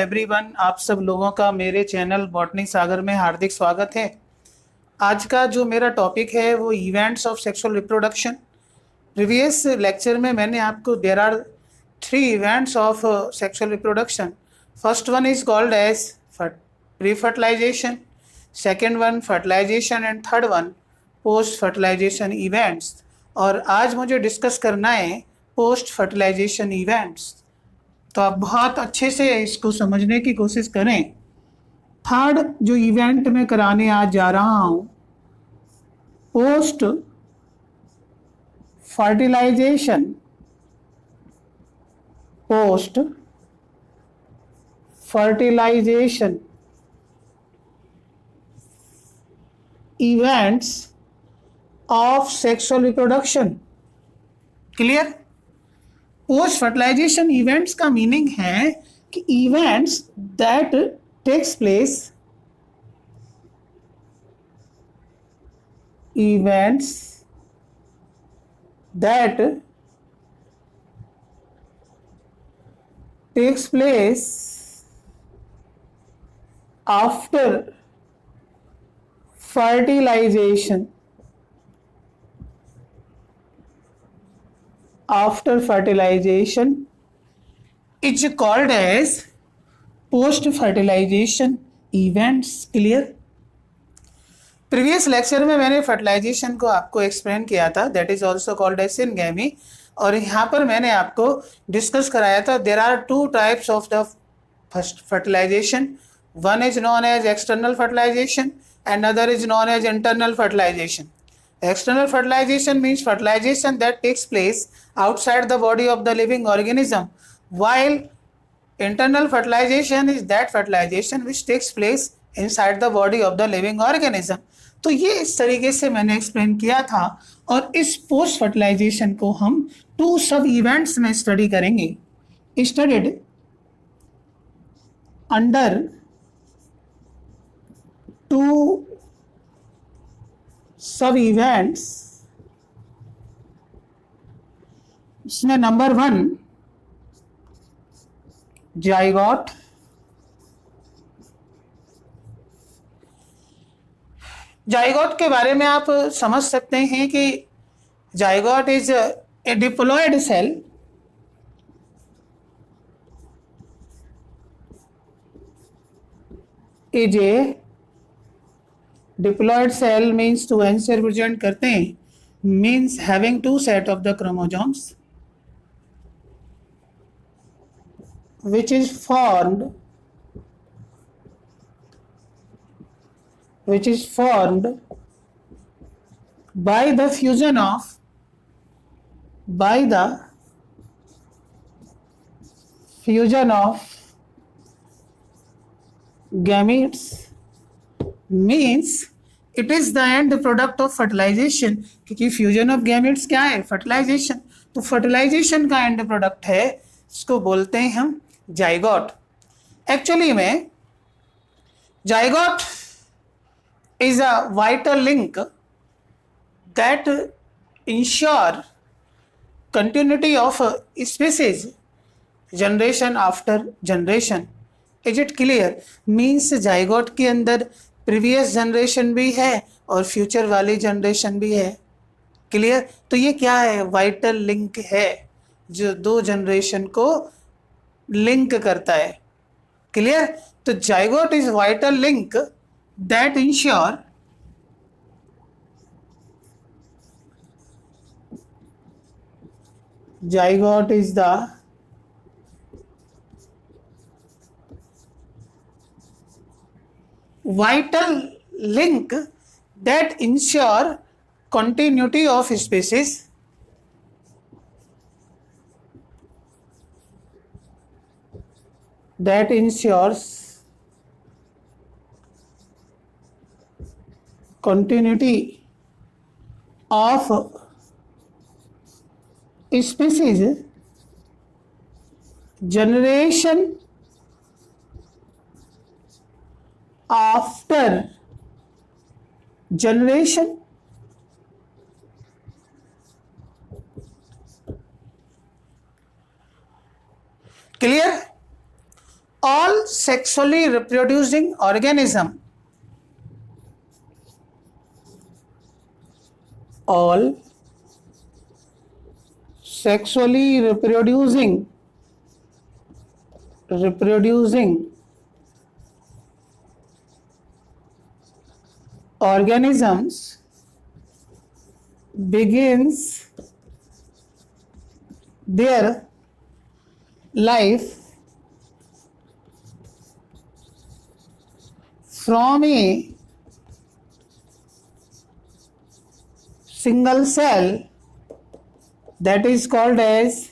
Everyone, आप सब लोगों का मेरे चैनल बॉटनी सागर में हार्दिक स्वागत है। आज का जो मेरा टॉपिक है वो events of sexual reproduction. Previous lecture में मैंने आपको there are 3 events of sexual reproduction. First one is called as pre fertilization, second one fertilization and third one post fertilization events. और आज मुझे डिस्कस करना है पोस्ट फर्टिलाइजेशन इवेंट्स। तो आप बहुत अच्छे से इसको समझने की कोशिश करें। थर्ड जो इवेंट मैं कराने आज जा रहा हूं, post fertilization events of sexual reproduction. Clear? Post fertilization events का मीनिंग है कि events that takes place after fertilization. It's called as post fertilization events. Clear? Previous lecture में मैंने फर्टिलाइजेशन को आपको एक्सप्लेन किया था, that is also called as syngamy. और यहाँ पर मैंने आपको डिस्कस कराया था there are 2 types of the fertilization. One is known as external fertilization and other is known as internal fertilization. External fertilization means fertilization that takes place outside the body of the living organism, while internal fertilization is that fertilization which takes place inside the body of the living organism. तो ये इस तरीके से मैंने explain किया था। और इस पोस्ट फर्टिलाइजेशन को हम 2 सब इवेंट्स में स्टडी करेंगे। स्टडीड अंडर 2 सब इवेंट्स। इसमें नंबर 1 जाइगोट। जाइगोट के बारे में आप समझ सकते हैं कि zygote is a diploid cell diploid cell means 2 N से रिप्रेजेंट करते हैं, means having 2 set of the chromosomes which is formed by the fusion of gametes, means it is the end product of fertilization। क्योंकि fusion of gametes क्या है? Fertilisation. तो fertilisation का and product है, इसको बोलते हैं हम जाइगोट। एक्चुअली में zygote is a vital link that ensure continuity of species generation after generation. Is it clear? Means zygote के अंदर प्रीवियस जनरेशन भी है और फ्यूचर वाली जनरेशन भी है। क्लियर? तो ये क्या है? वाइटल लिंक है जो 2 जनरेशन को लिंक करता है। क्लियर? तो zygote is vital link that ensure zygote is the vital link that ensure continuity of species that ensures continuity of species generation after generation। Clear? all sexually reproducing organism, all sexually reproducing organisms begins their life from a single cell that is called as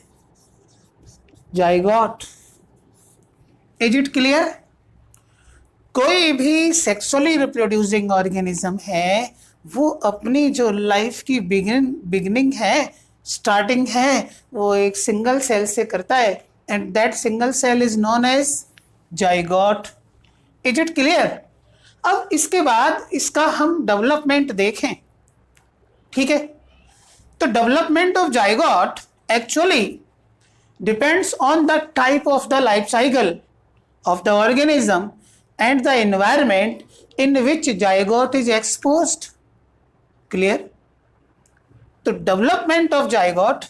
zygote. Is it clear? कोई भी sexually reproducing organism है वो अपनी जो life की beginning है, starting है, वो एक सिंगल सेल से करता है and that single cell is known as zygote. Is it clear? अब इसके बाद इसका हम डेवलपमेंट देखें. ठीक है, तो development of zygote actually depends on the type of the life cycle of the organism and the environment in which zygote is exposed. Clear? तो development of zygote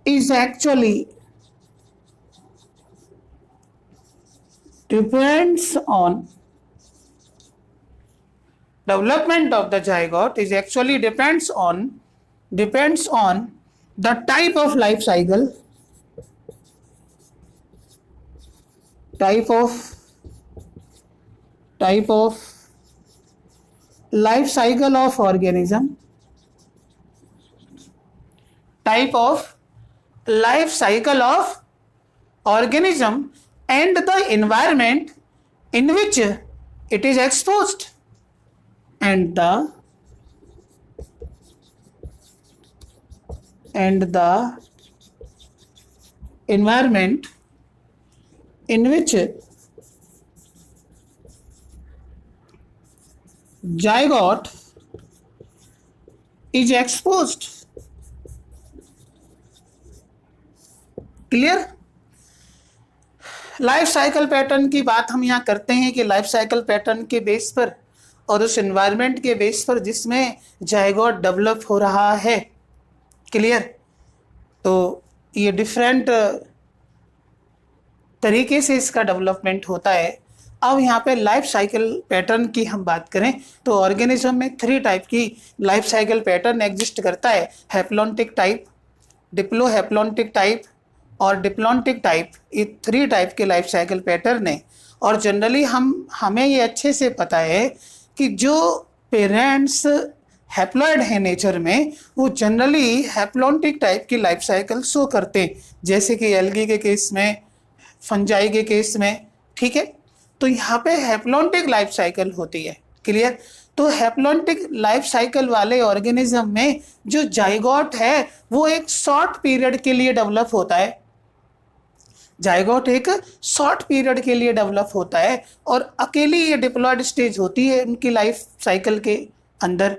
is actually depends on development of the zygote is actually depends on the type of life cycle life cycle of organism and the environment in which it is exposed and the environment in which zygote is exposed. Clear? Life cycle pattern की बात हम यहाँ करते हैं कि life cycle pattern के base पर और उस एनवायरनमेंट के बेस पर जिसमें जाइगोट डेवलप हो रहा है. क्लियर? तो ये डिफरेंट तरीके से इसका डेवलपमेंट होता है. अब यहाँ पे लाइफ साइकिल पैटर्न की हम बात करें तो ऑर्गेनिज्म में 3 टाइप की लाइफ साइकिल पैटर्न एग्जिस्ट करता है. हैप्लॉन्टिक टाइप, डिप्लोहैप्लॉन्टिक टाइप और डिप्लॉन्टिक टाइप. ये 3 टाइप के लाइफ साइकिल पैटर्न है. और जनरली हमें ये अच्छे से पता है कि जो पेरेंट्स हैप्लॉइड हैं नेचर में वो जनरली हैप्लॉन्टिक टाइप की लाइफ साइकिल शो करते हैं, जैसे कि एल्गी के केस में, फंजाई के केस में. ठीक है, तो यहाँ पे हैप्लॉन्टिक लाइफ साइकिल होती है. क्लियर? तो हैप्लॉन्टिक लाइफ साइकिल वाले ऑर्गेनिज्म में जो जाइगोट है वो एक शॉर्ट पीरियड के लिए डेवलप होता है. जाइगोट एक शॉर्ट पीरियड के लिए डेवलप होता है और अकेली ये डिप्लॉयड स्टेज होती है उनकी लाइफ साइकिल के अंदर.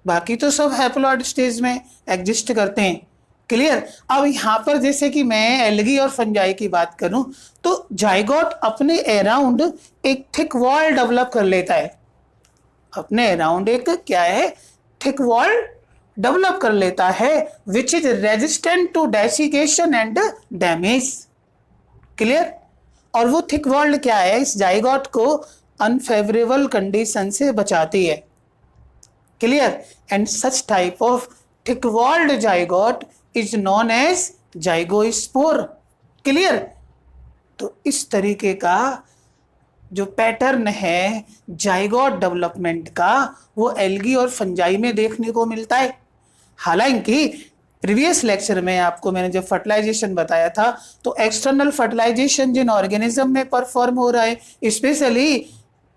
बाकी तो सब हैप्लॉयड स्टेज में एग्जिस्ट करते हैं. क्लियर? अब यहाँ पर जैसे कि मैं एल्गी और फंजाई की बात करूं तो जाइगोट अपने अराउंड एक थिक वॉल डेवलप कर लेता है. अपने अराउंड एक क्या है? थिक वॉल डेवलप कर लेता है which is resistant to desiccation and damage. Clear? और वो थिक वॉल क्या है? इस जाइगोट को अनफेवरेबल कंडीशन से बचाती है. Clear? And such type of thick walled zygote is known as zygospore. Clear? तो इस तरीके का जो पैटर्न है जाइगोट डेवलपमेंट का वो एल्गी और फंजाई में देखने को मिलता है. हालांकि प्रीवियस लेक्चर में आपको मैंने जब फर्टिलाइजेशन बताया था तो एक्सटर्नल फर्टिलाइजेशन जिन ऑर्गेनिज्म में परफॉर्म हो रहा है,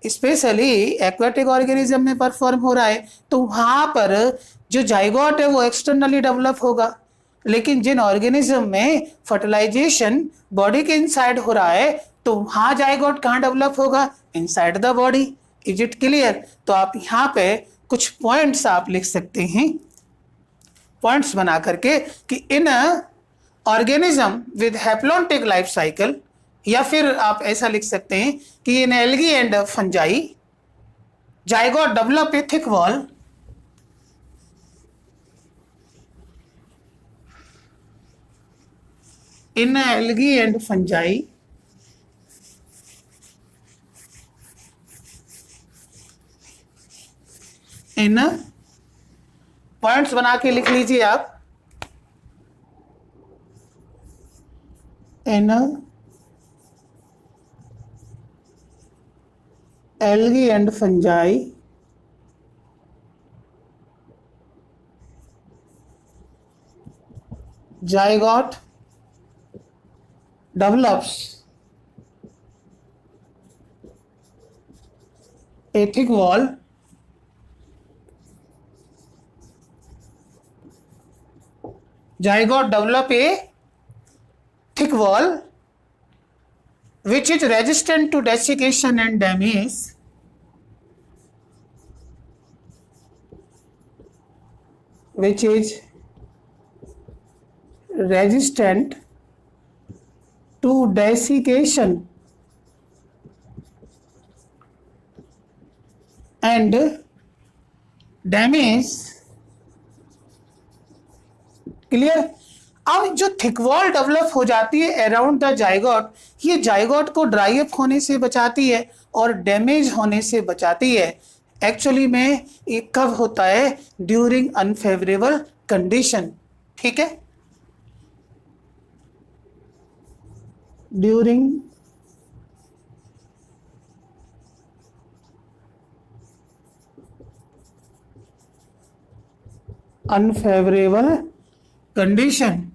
स्पेशली एक्वेटिक ऑर्गेनिज्म में परफॉर्म हो रहा है, तो वहाँ पर जो जाइगोट है वो एक्सटर्नली डेवलप होगा. लेकिन जिन ऑर्गेनिज्म में फर्टिलाइजेशन बॉडी के इनसाइड हो रहा है तो वहाँ जाइगोट कहाँ डेवलप होगा? Inside the body. Is it clear? तो आप यहाँ पे कुछ पॉइंट्स आप लिख सकते हैं, पॉइंट्स बना करके कि in organism with haplontic life cycle, या फिर आप ऐसा लिख सकते हैं कि in algae and fungi zygote develop a thick wall in algae and fungi in points बना के लिख लीजिए आप, in algae and fungi zygote develops a thick wall zygote develop a thick wall which is resistant to desiccation and damage, which is resistant to desiccation and damage. Clear? अब जो thick wall develop हो जाती है around the zygote, ये zygote को dry up होने से बचाती है और डैमेज होने से बचाती है। एक्चुअली में ये कब होता है? During unfavourable condition. ठीक है, during unfavourable condition.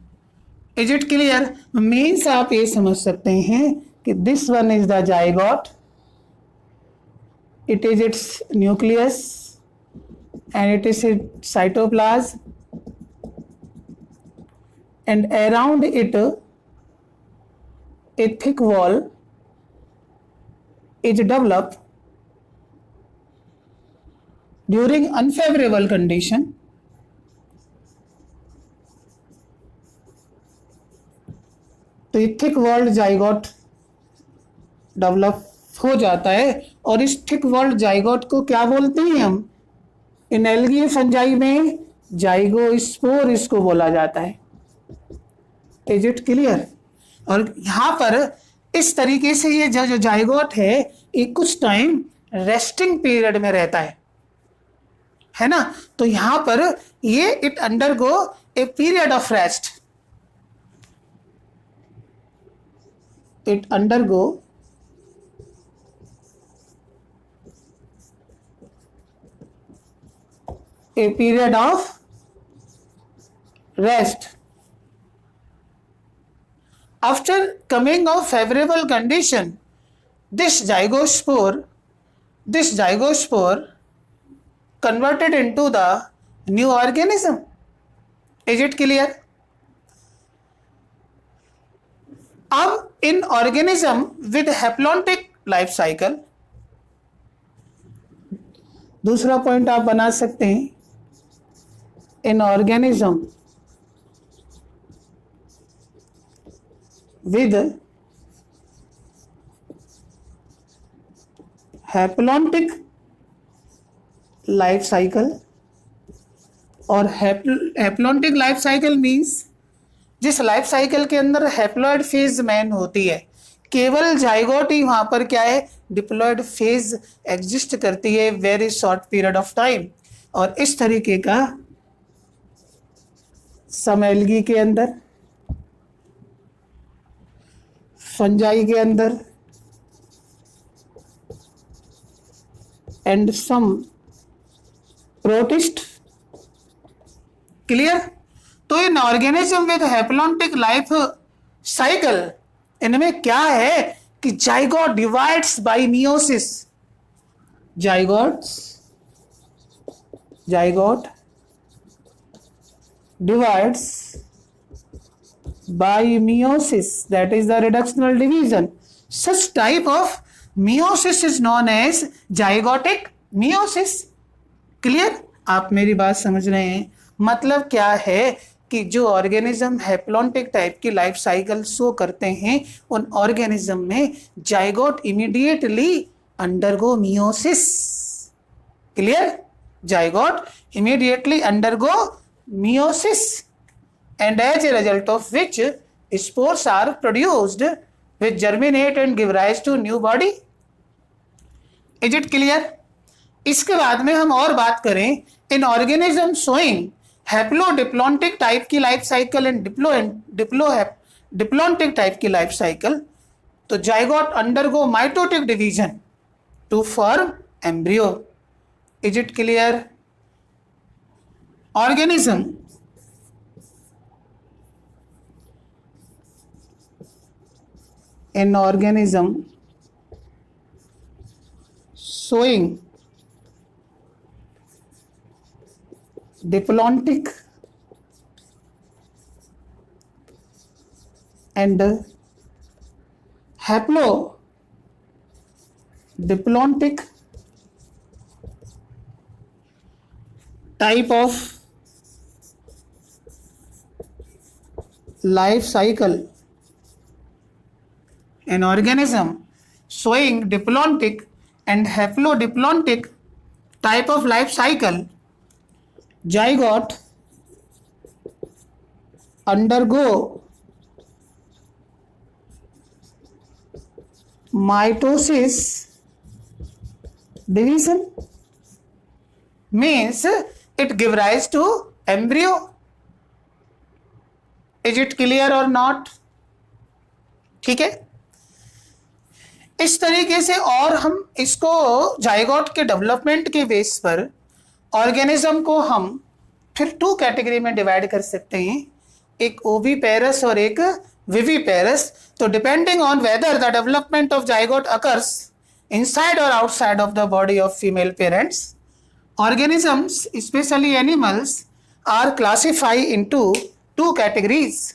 Is it clear? Means आप ये समझ सकते हैं कि this one is the zygote, it is its nucleus and it is its cytoplasm, and around it a thick wall is developed during unfavorable condition तो ये thick walled zygote develop हो जाता है। और इस थिक वॉल्ड जाइगोट को क्या बोलते हैं हम? इन एल्गी फंजाई में जाइगोस्पोर इसको बोला जाता है। Is it clear? और यहाँ पर इस तरीके से ये जो जाइगोट है ये कुछ टाइम रेस्टिंग पीरियड में रहता है ना? तो यहाँ पर ये it undergo a period of rest, it undergo a period of rest. After coming of favorable condition, this zygospore converted into the new organism. Is it clear? अब इन organism with haplontic life cycle, दूसरा point आप बना सकते हैं, इन organism with haplontic life cycle. और haplontic life cycle means जिस life cycle के अंदर हैप्लॉइड फेज मैन होती है, केवल जाइगोट ही वहां पर क्या है? डिप्लॉइड फेज एग्जिस्ट करती है very short period of time. और इस तरीके का सम एल्गी के अंदर, फंजाई के अंदर एंड सम प्रोटिस्ट। क्लियर? तो in organism with haplontic life cycle, इनमें क्या है कि zygote divides by meiosis, zygote divides by meiosis, that is the reductional division. Such type of meiosis is known as zygotic meiosis. Clear? आप मेरी बात समझ रहे हैं? मतलब क्या है कि जो ऑर्गेनिज्म हैप्लॉन्टिक टाइप की लाइफ साइकिल शो करते हैं उन ऑर्गेनिज्म में zygote immediately undergo meiosis. Clear? Zygote immediately undergo meiosis and as a result of which spores are produced which germinate and give rise to new body. Is it clear? इसके बाद में हम और बात करें in organism showing haplodiplontic type की life cycle and diplontic type की life cycle, तो zygote undergo mitotic division to form embryo. Is it clear? Organism an organism showing diplontic and haplodiplontic type of life cycle, an organism showing diplontic and haplodiplontic type of life cycle, zygote undergo mitosis division, means it give rise to embryo. Is it clear or not? ठीक है। इस तरीके से और हम इसको zygote के development के बेस पर ऑर्गेनिज्म को हम फिर टू कैटेगरी में डिवाइड कर सकते हैं, एक ओविपेरस और एक विविपेरस। तो depending on whether the development of zygote occurs inside और outside of the body of female parents, organisms specially animals are classify into two categories.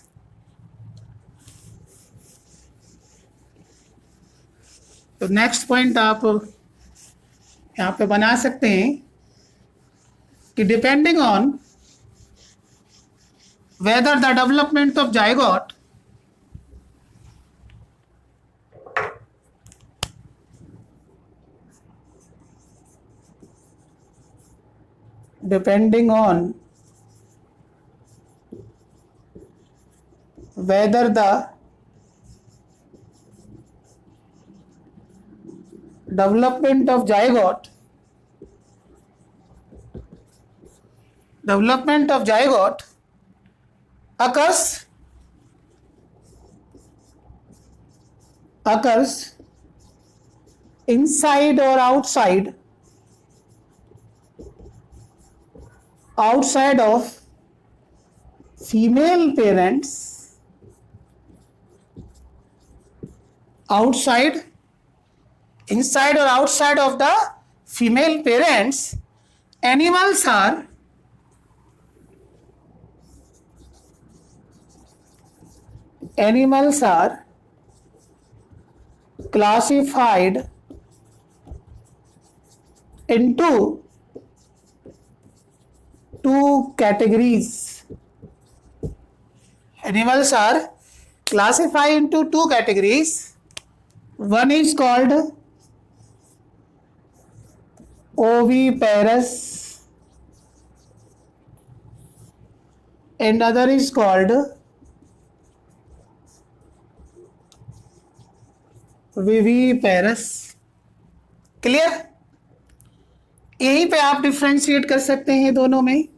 तो नेक्स्ट पॉइंट आप यहाँ पे बना सकते हैं कि depending on whether the development of zygote depending on whether the development of zygote occurs inside or outside of female parents, inside or outside of the female parents, animals are classified into two categories. Animals are classified into two categories. One is called oviparous and other is called viviparous. Clear? यहीं पे आप differentiate कर सकते हैं दोनों में।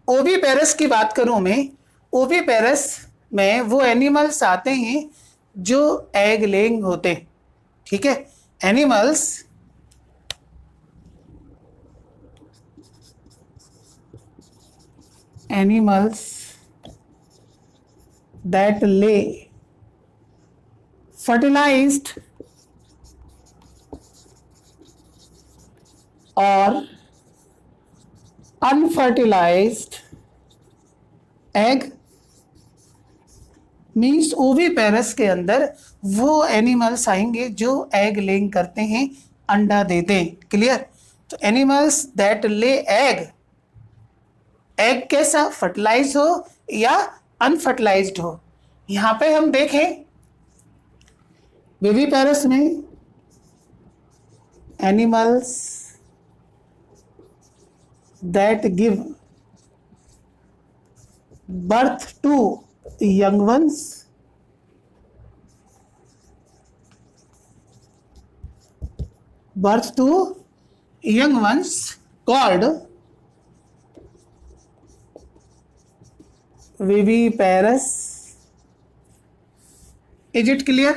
Oviparous की बात करूं मैं, ओविपेरस में वो एनिमल्स आते हैं जो एग लेइंग होते हैं। ठीक है, animals that lay fertilized or unfertilized egg means oviparous के अंदर वो एनिमल्स आएंगे जो एग लेइंग करते हैं, अंडा देते हैं। क्लियर? तो एनिमल्स दैट ले एग, एग कैसा, फर्टिलाइज हो या अनफर्टिलाइज्ड हो। यहां पे हम देखें बेबीपेरस में animals that give birth to young ones, birth to young ones called viviparous. Is it clear?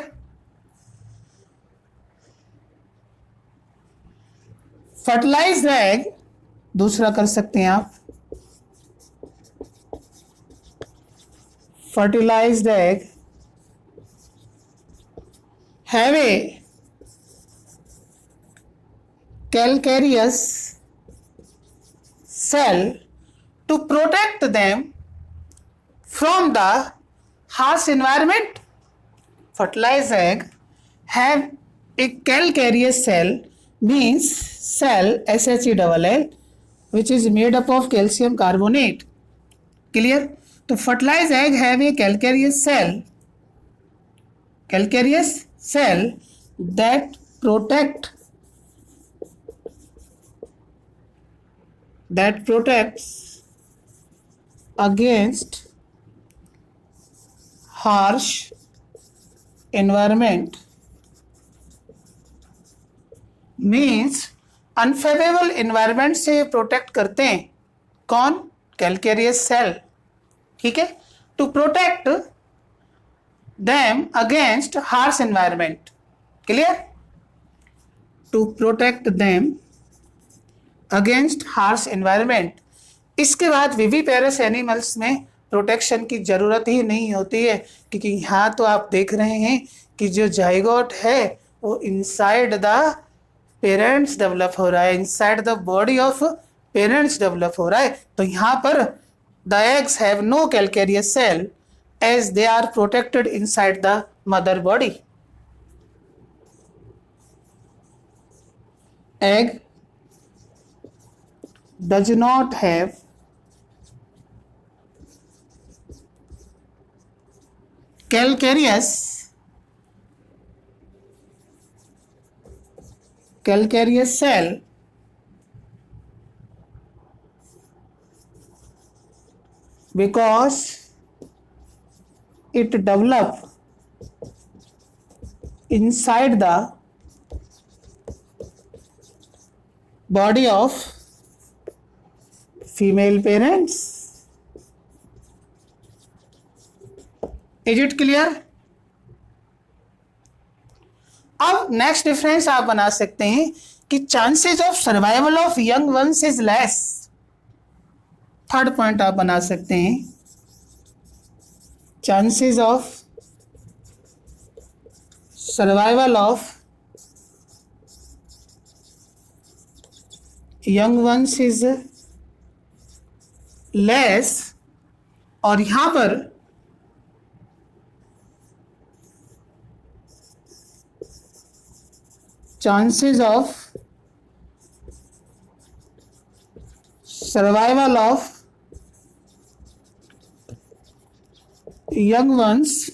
Fertilized egg दूसरा कर सकते हैं आप, fertilized egg have a calcareous cell to protect them from the harsh environment. Fertilized egg have a calcareous cell, means cell SHELL, which is made up of calcium carbonate. Clear? तो fertilized egg have a calcareous cell that protects against harsh environment. Means unfavourable environment से protect करते हैं। कौन? Calcareous shell. ठीक है, to protect them against harsh environment. Clear? To protect them against harsh environment. इसके बाद viviparous animals में protection की जरूरत ही नहीं होती है, क्योंकि यहाँ तो आप देख रहे हैं कि जो जाइगोट है वो इनसाइड द पेरेंट्स डेवलप हो रहा है, inside the body of parents develop हो रहा है। तो यहाँ पर the eggs have no calcareous shell as they are protected inside the mother body. Egg does not have calcareous cell because it develop inside the body of female parents. Is it clear? अब next difference आप बना सकते हैं कि chances of survival of young ones is less. Third point आप बना सकते हैं, chances of survival of young ones is less, और यहां पर chances of survival of young ones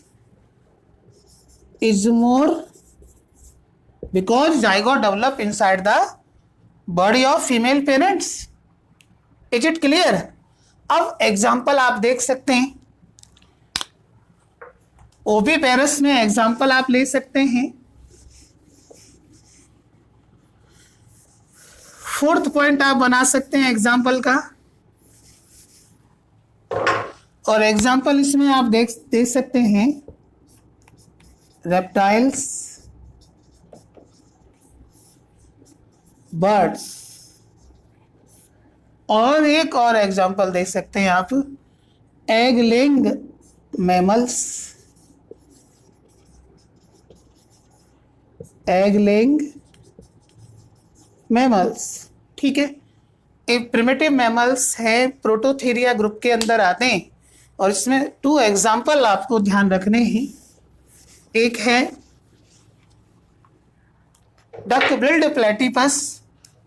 is more because zygote develop inside the body of female parents. Is it clear? अब example आप देख सकते हैं, ओविपेरस में एग्जाम्पल आप ले सकते हैं। फोर्थ पॉइंट आप बना सकते हैं एग्जाम्पल का, और एग्जाम्पल इसमें आप देख सकते हैं रेप्टाइल्स, बर्ड्स, और एक और एग्जाम्पल दे सकते हैं आप egg laying mammals, egg laying mammals. ठीक है, एक प्रिमिटिव मैमल्स हैं, प्रोटोथेरिया ग्रुप के अंदर आते हैं, और इसमें 2 एग्जाम्पल आपको ध्यान रखने हैं। एक है डक बिल्ड प्लेटिपस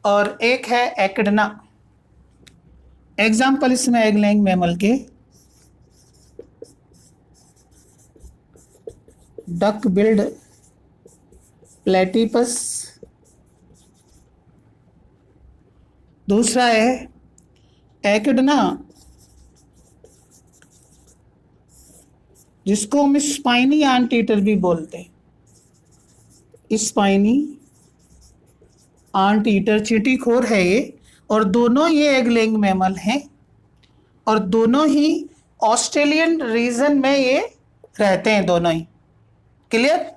और एक है एक्डना। एग्जाम्पल इसमें egg laying mammal K duck billed platypus, दूसरा है एक्डना जिसको हम स्पाइनी एंट ईटर भी बोलते हैं। स्पाइनी एंट ईटर चींटीखोर है ये, और दोनों ये एग लेइंग मैमल हैं और दोनों ही ऑस्ट्रेलियन रीजन में ये रहते हैं, दोनों ही। क्लियर?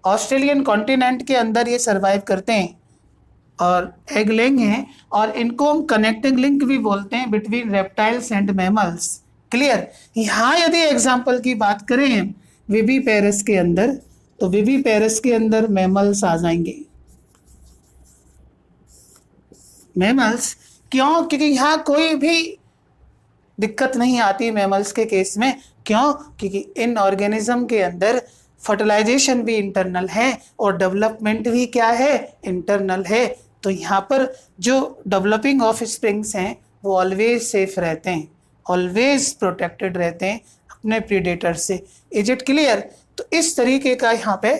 ऑस्ट्रेलियन कॉन्टिनेंट के अंदर ये सरवाइव करते हैं और एग लेइंग हैं, और इनको हम कनेक्टिंग लिंक भी बोलते हैं between reptiles and mammals. Clear? यहाँ यदि एग्जाम्पल की बात करें विविपेरस के अंदर, तो विविपेरस के अंदर मैमल्स आ जाएंगे। मैमल्स क्यों? क्योंकि यहाँ कोई भी दिक्कत नहीं आती मैमल्स के केस में। क्यों? क्योंकि इन ऑर्गेनिज्म के अंदर फर्टिलाइजेशन भी इंटरनल है और डेवलपमेंट भी क्या है? इंटरनल है। तो यहाँ पर जो डेवलपिंग ऑफ स्प्रिंग्स हैं वो ऑलवेज सेफ रहते हैं, ऑलवेज प्रोटेक्टेड रहते हैं अपने प्रीडेटर से। Is it clear? तो इस तरीके का यहाँ पे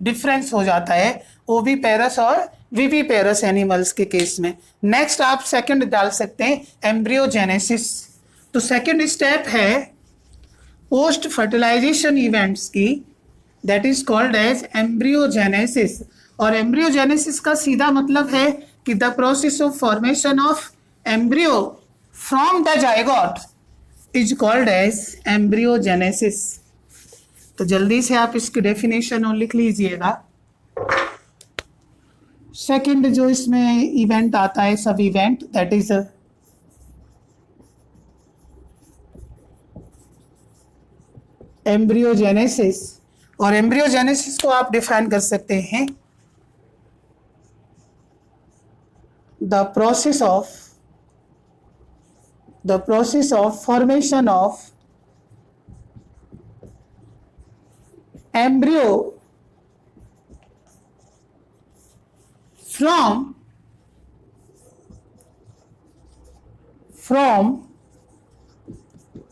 डिफरेंस हो जाता है ओविपेरस और विविपेरस एनिमल्स के केस में। नेक्स्ट आप सेकंड डाल सकते हैं एम्ब्रियोजेनेसिस। तो सेकंड स्टेप है पोस्ट फर्टिलाइजेशन इवेंट्स की, that is called as embryogenesis. और एम्ब्रियोजेनेसिस का सीधा मतलब है कि the process of formation of embryo from the zygote is called as embryogenesis. तो जल्दी से आप इसकी डेफिनेशन और लिख लीजिएगा। सेकंड जो इसमें इवेंट आता है, सब इवेंट, दैट इज एम्ब्रियोजेनेसिस। और एम्ब्रियोजेनेसिस को आप डिफाइन कर सकते हैं the process of formation of embryo from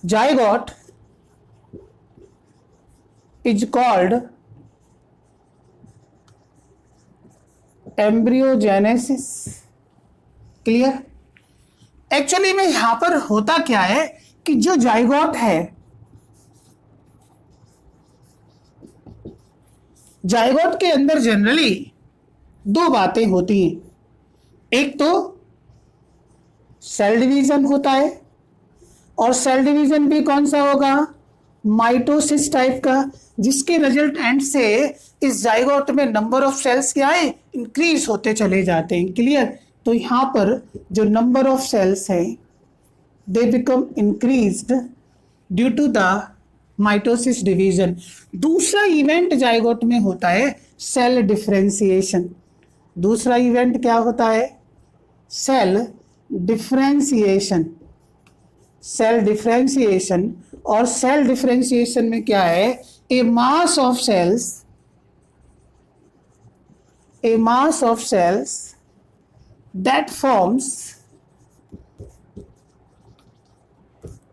zygote is called embryogenesis। Clear? Actually में यहां पर होता क्या है कि जो जाइगोट है, जाइगोट के अंदर जनरली 2 बातें होती हैं। एक तो सेल डिवीजन होता है, और सेल डिवीजन भी कौन सा होगा? माइटोसिस टाइप का, जिसके रिजल्ट एंड से इस जाइगोट में नंबर ऑफ सेल्स क्या है? इंक्रीज होते चले जाते हैं। क्लियर? तो यहाँ पर जो नंबर ऑफ सेल्स है they become increased due to the mitosis division. दूसरा इवेंट जाइगोट में होता है सेल डिफरेंशिएशन। दूसरा इवेंट क्या होता है? Cell differentiation. सेल डिफरेंशिएशन, और सेल डिफरेंशिएशन में क्या है? A mass of cells that forms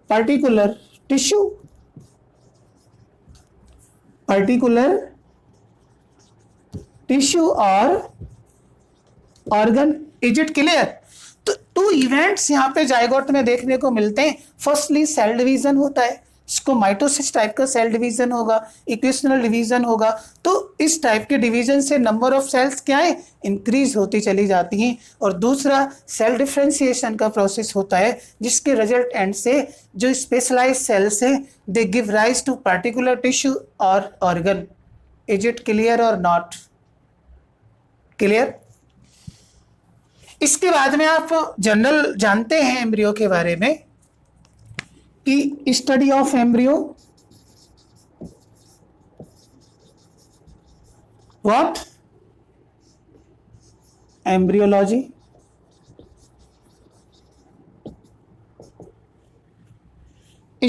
particular tissue, or organ। Is it clear? तो 2 इवेंट्स यहाँ पे जाइगोट में देखने को मिलते हैं। फर्स्टली सेल डिवीजन होता है, इसको माइटोसिस टाइप का सेल डिवीजन होगा, इक्वेशनल डिवीजन होगा। तो इस टाइप के डिवीजन से नंबर ऑफ सेल्स क्या है? इंक्रीज होती चली जाती हैं। और दूसरा सेल डिफरेंशिएशन का प्रोसेस होता है, जिसके रिजल्ट एंड से जो स्पेशलाइज्ड सेल्स हैं they give rise to particular tissue और ऑर्गन। इज इट क्लियर और नॉट क्लियर? इसके बाद में आप जनरल जानते हैं एम्ब्रियो के बारे में कि study of embryo, what? Embryology.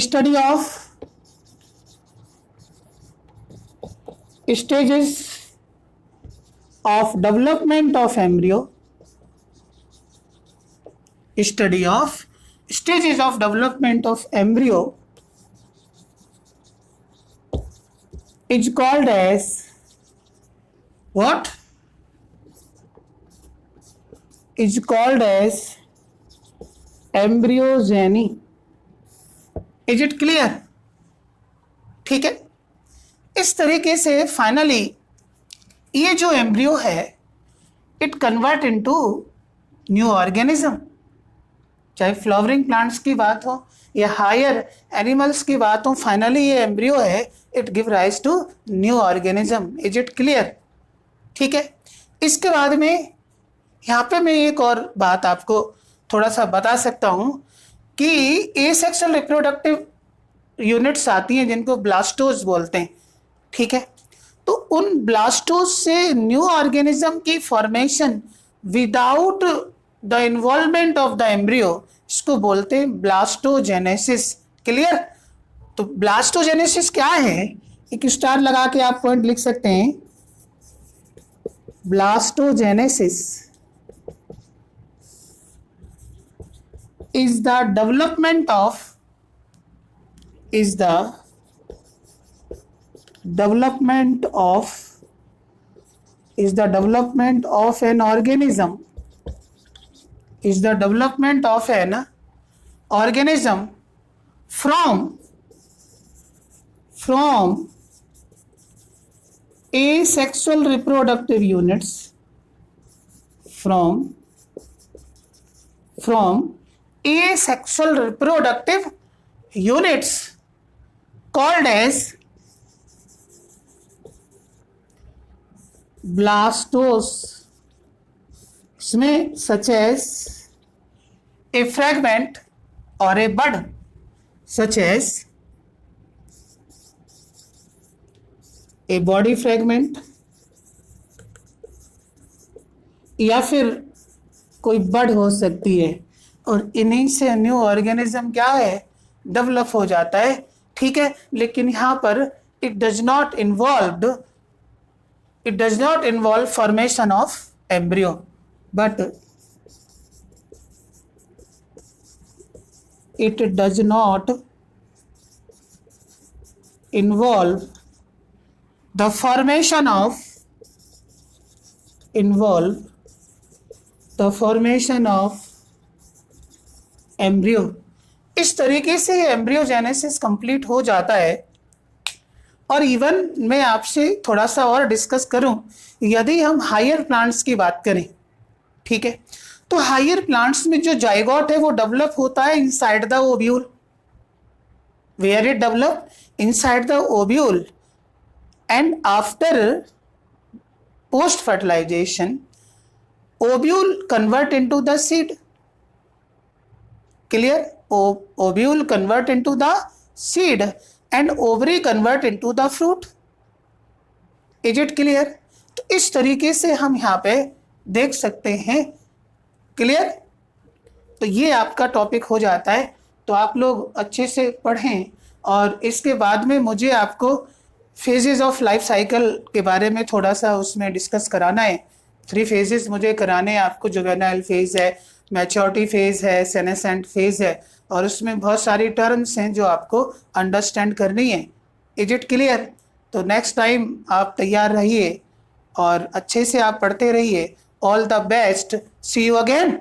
Study of stages of development of embryo, study of stages of development of embryo is called as what? Is called as embryogeny. Is it clear? ठीक है, इस तरीके से finally ये जो embryo है it convert into new organism, चाहे flowering plants की बात हो या हायर एनिमल्स की बात हो, फाइनली ये एम्ब्रियो है it give rise to new organism. Is it clear? ठीक है, इसके बाद में यहाँ पे मैं एक और बात आपको थोड़ा सा बता सकता हूँ कि एसेक्सुअल रिप्रोडक्टिव यूनिट्स आती हैं जिनको ब्लास्टोज बोलते हैं. ठीक है, तो उन ब्लास्टोज से न्यू ऑर्गेनिज्म की formation without the involvement of the embryo, इसको बोलते हैं ब्लास्टोजेनेसिस. क्लियर? तो ब्लास्टोजेनेसिस क्या है, एक स्टार लगा के आप पॉइंट लिख सकते हैं. ब्लास्टोजेनेसिस is the development of an organism from asexual reproductive units, from asexual reproductive units called as blastose. इसमें such as a fragment or a bud, such as a body fragment या फिर कोई बड हो सकती है, और इन्हीं से न्यू ऑर्गेनिज्म क्या है, डेवलप हो जाता है. ठीक है, लेकिन यहाँ पर it does not involve formation of embryo, but it does not involve the formation of embryo. इस तरीके से एम्ब्रियोजेनेसिस कंप्लीट हो जाता है. और इवन मैं आपसे थोड़ा सा और डिस्कस करूं, यदि हम हायर प्लांट्स की बात करें, ठीक है, तो हायर प्लांट्स में जो जाइगोट है वो डेवलप होता है inside the ovule. Where it develop? Inside the ovule. And after post fertilization ovule convert into the seed. Clear? Ovule convert into the seed and ovary convert into the fruit. Is it clear? तो इस तरीके से हम यहाँ पे देख सकते हैं. क्लियर? तो ये आपका टॉपिक हो जाता है. तो आप लोग अच्छे से पढ़ें, और इसके बाद में मुझे आपको फेजेस ऑफ लाइफ साइकिल के बारे में थोड़ा सा उसमें डिस्कस कराना है. 3 फेजेस मुझे कराने हैं आपको. जुवेनाइल फेज है, मैच्योरिटी फेज है, सेनेसेंट फेज है, और उसमें बहुत सारी टर्म्स हैं जो आपको अंडरस्टैंड करनी है. Is it clear? तो नेक्स्ट टाइम आप तैयार रहिए और अच्छे से आप पढ़ते रहिए. All the best. See you again.